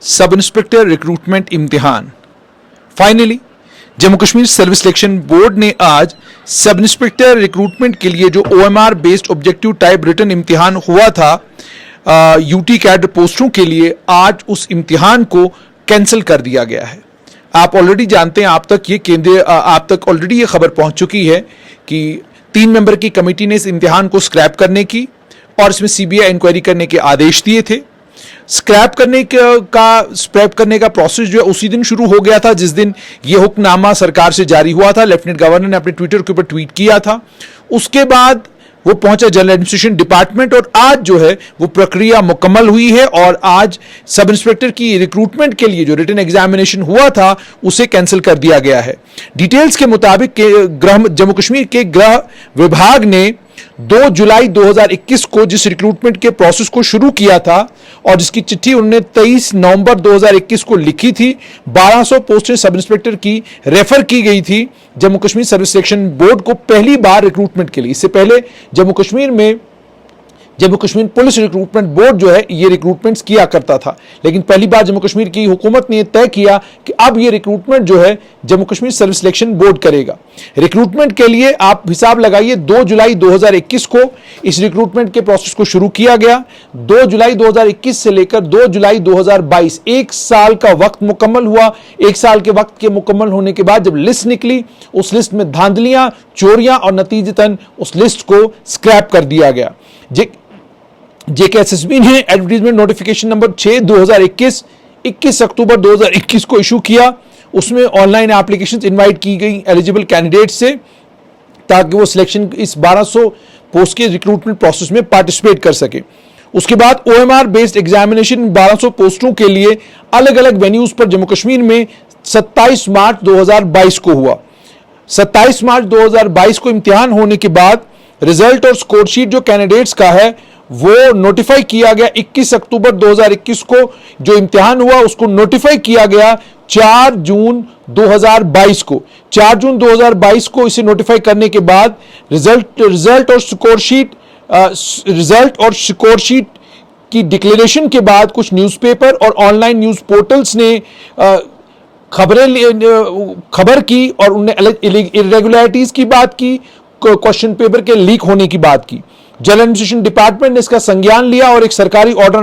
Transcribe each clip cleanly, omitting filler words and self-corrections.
सब inspector recruitment इम्तिहान। Finally Jammu Kashmir service selection board ने आज सब इंस्पेक्टर रिक्रूटमेंट के लिए जो OMR based objective type written इम्तिहान हुआ था यूटी कैडर पोस्टों के लिए, आज उस इम्तिहान को कैंसिल कर दिया गया है। आप ऑलरेडी जानते हैं, आप तक ऑलरेडी ये खबर पहुंच चुकी है कि 3 मेंबर की कमेटी ने इस इम्तिहान को स्क्रैप करने की और इसमें CBI इंक्वायरी करने के आदेश दिए थे। स्क्रैप करने का प्रोसेस जो है उसी दिन शुरू हो गया था जिस दिन यह हुक्मनामा सरकार से जारी हुआ था। लेफ्टिनेंट गवर्नर ने अपने ट्विटर के ऊपर ट्वीट किया था। उसके बाद वो पहुंचा जनरल एडमिनिस्ट्रेशन डिपार्टमेंट और आज जो है वो प्रक्रिया मुकम्मल हुई है और आज सब इंस्पेक्टर की रिक्रूटमेंट के लिए जो रिटन एग्जामिनेशन हुआ था उसे कैंसिल कर दिया गया है। डिटेल्स के मुताबिक जम्मू कश्मीर के गृह विभाग ने 2 जुलाई 2021 को जिस रिक्रूटमेंट के प्रोसेस को शुरू किया था और जिसकी चिट्ठी उन्होंने 23 नवंबर 2021 को लिखी थी, 1200 पोस्टें सब इंस्पेक्टर की रेफर की गई थी Jammu Kashmir service selection board को पहली बार रिक्रूटमेंट के लिए। इससे पहले Jammu Kashmir police recruitment board जो है ये रिक्रूटमेंट्स किया करता था, लेकिन पहली बार जम्मू कश्मीर की हुकूमत ने तय किया कि अब ये रिक्रूटमेंट जो है Jammu Kashmir service selection board करेगा। रिक्रूटमेंट के लिए आप हिसाब लगाइए, 2 जुलाई 2021 को इस रिक्रूटमेंट के प्रोसेस को शुरू किया गया। 2 जुलाई 2021 से लेकर 2 जुलाई 2022 1 साल का वक्त मुकम्मल हुआ। 1 साल के वक्त के मुकम्मल होने के बाद जब लिस्ट निकली, उस लिस्ट में धांधलियां, चोरियां और नतीजतन उस लिस्ट को स्क्रैप कर दिया गया। JKSSB ने एडवर्टीजमेंट नोटिफिकेशन नंबर 6 2021 21 अक्टूबर 2021 को इशू किया। उसमें ऑनलाइन एप्लीकेशंस इनवाइट की गई एलिजिबल कैंडिडेट से ताकि वो सिलेक्शन इस 1200 पोस्ट के रिक्रूटमेंट प्रोसेस में पार्टिसिपेट कर सके। उसके बाद OMR बेस्ड एग्जामिनेशन 1200 पोस्टों के लिए अलग अलग वेन्यूज पर जम्मू कश्मीर में 27 मार्च 2022 को हुआ। 27 मार्च 2022 को इम्तिहान होने के बाद रिजल्ट और स्कोर शीट जो कैंडिडेट्स का है वो नोटिफाई किया गया। 21 अक्टूबर 2021 को जो इम्तिहान हुआ उसको नोटिफाई किया गया 4 जून 2022 को। 4 जून 2022 को इसे नोटिफाई करने के बाद रिजल्ट और स्कोर शीट की डिक्लेरेशन के बाद कुछ न्यूज़पेपर और ऑनलाइन न्यूज़ पोर्टल्स ने खबर की और उन्हें इरेगुलरिटीज की बात की, क्वेश्चन पेपर के लीक होने की बात की। जनरल एडमिनिस्ट्रेशन डिपार्टमेंट ने इसका संज्ञान लिया और एक सरकारी ऑर्डर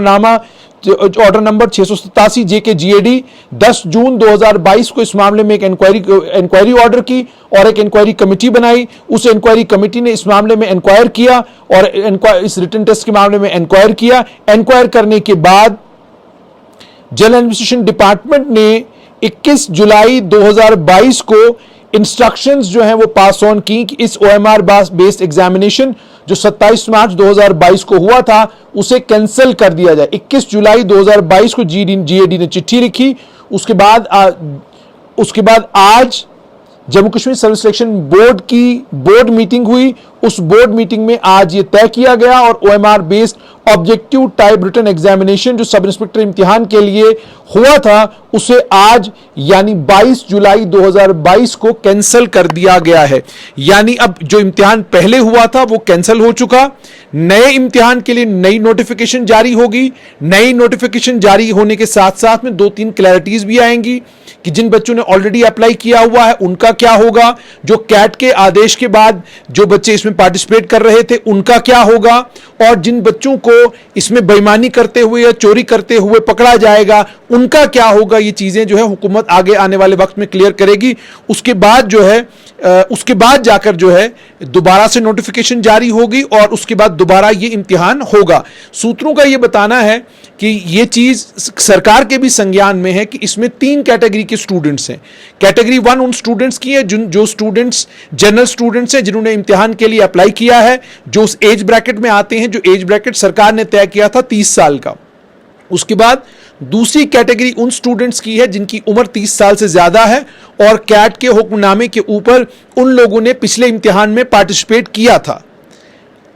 नंबर 687 JKGAD 10 जून 2022 को इस मामले में एक इंक्वायरी ऑर्डर की और एक इंक्वायरी कमेटी बनाई। उस इंक्वायरी कमेटी ने इस मामले में इंक्वायर किया और इस रिटन टेस्ट के मामले में इंक्वायर किया। इंक्वायर करने के बाद जनरल एडमिनिस्ट्रेशन डिपार्टमेंट ने 21 जुलाई 2022 को इंस्ट्रक्शंस जो हैं वो पास ऑन की कि इस OMR बेस्ड एग्जामिनेशन जो 27 मार्च 2022 को हुआ था उसे कैंसिल कर दिया जाए। 21 जुलाई 2022 को GAD ने चिट्ठी लिखी। उसके बाद आज Jammu Kashmir service selection board की बोर्ड मीटिंग हुई। उस बोर्ड मीटिंग में आज ये तय किया गया और OMR based objective type written examination जो सब इंस्पेक्टर इम्तिहान के लिए हुआ था उसे आज यानी 22 जुलाई 2022 को कैंसिल कर दिया गया है। यानी अब जो इम्तिहान पहले हुआ था वो कैंसिल हो चुका। नए इम्तिहान के लिए नई नोटिफिकेशन जारी होगी। नई नोटिफिकेशन जारी होने के साथ साथ में 2-3 क्लैरिटीज भी आएंगी कि जिन बच्चों ने ऑलरेडी अप्लाई किया हुआ है उनका क्या होगा, जो कैट के आदेश के बाद जो बच्चे इसमें पार्टिसिपेट कर रहे थे उनका क्या होगा, और जिन बच्चों को इसमें बेईमानी करते हुए या चोरी करते हुए पकड़ा जाएगा उनका क्या होगा। ये चीजें जो है हुकूमत आगे आने वाले वक्त में क्लियर करेगी। उसके बाद जाकर जो है दोबारा से नोटिफिकेशन जारी होगी और उसके बाद दोबारा ये इम्तिहान होगा। सूत्रों का ये बताना है कि ये चीज सरकार के भी संज्ञान में है कि इसमें 3 कैटेगरी के स्टूडेंट्स हैं। कैटेगरी 1 उन स्टूडेंट्स की है जो स्टूडेंट्स जनरल स्टूडेंट्स हैं जिन्होंने इम्तिहान के लिए अप्लाई किया है, जो उस एज ब्रैकेट में आते हैं जो एज ब्रैकेट सरकार ने तय किया था 30 साल का। उसके बाद दूसरी कैटेगरी उन स्टूडेंट्स की है जिनकी उम्र 30 साल से ज्यादा है और कैट के हुक्मनामे के ऊपर उन लोगों ने पिछले इम्तिहान में पार्टिसिपेट किया था।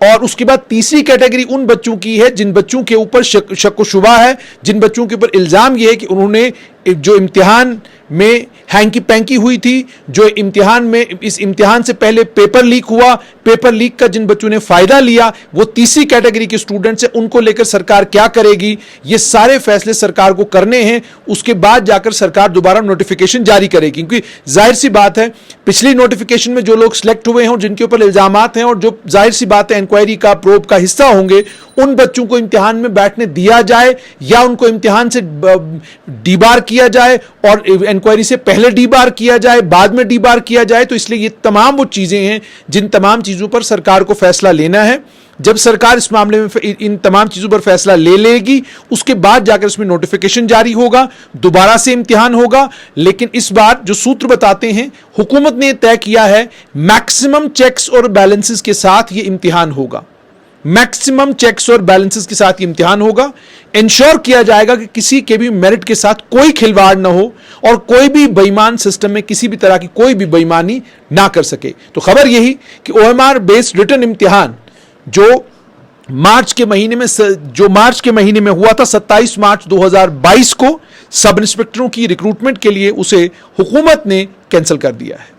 और उसके बाद तीसरी कैटेगरी उन बच्चों की है जिन बच्चों के ऊपर शक व शुबा है, जिन बच्चों के ऊपर इल्जाम यह है कि उन्होंने जो इम्तिहान में हैंकी पैंकी हुई थी, जो इम्तिहान में इस इम्तिहान से पहले पेपर लीक हुआ, पेपर लीक का जिन बच्चों ने फायदा लिया वो तीसरी कैटेगरी के स्टूडेंट्स हैं, उनको लेकर सरकार क्या करेगी, ये सारे फैसले सरकार को करने हैं। उसके बाद जाकर सरकार दोबारा नोटिफिकेशन जारी करेगी, क्योंकि जाहिर सी बात है पिछली नोटिफिकेशन में जो लोग सिलेक्ट हुए हैं और जिनके ऊपर इल्जामात हैं और जो जाहिर सी बात है इंक्वायरी का प्रोब का हिस्सा होंगे, उन बच्चों को इम्तिहान में बैठने दिया जाए या उनको इम्तिहान से डीबार किया जाए और इंक्वायरी से पहले डीबार किया जाए, बाद में डीबार किया जाए। तो इसलिए ये तमाम वो चीजें हैं जिन तमाम चीजों पर सरकार को फैसला लेना है। जब सरकार इस मामले में इन तमाम चीजों पर फैसला ले लेगी, उसके बाद जाकर इसमें नोटिफिकेशन जारी होगा, दोबारा से इम्तिहान होगा। लेकिन इस बार जो सूत्र बताते हैं, हुकूमत ने तय किया है मैक्सिमम चेक्स और बैलेंसेस के साथ ये इम्तिहान होगा, मैक्सिमम चेक्स और बैलेंसेस के साथ इम्तिहान होगा। इंश्योर किया जाएगा कि किसी के भी मेरिट के साथ कोई खिलवाड़ ना हो और कोई भी बेईमान सिस्टम में किसी भी तरह की कोई भी बेईमानी ना कर सके। तो खबर यही कि OMR बेस्ड रिटन इम्तिहान जो मार्च के महीने में हुआ था 27 मार्च 2022 को, सब इंस्पेक्टरों की रिक्रूटमेंट के लिए उसे हुकूमत ने कैंसिल कर दिया है।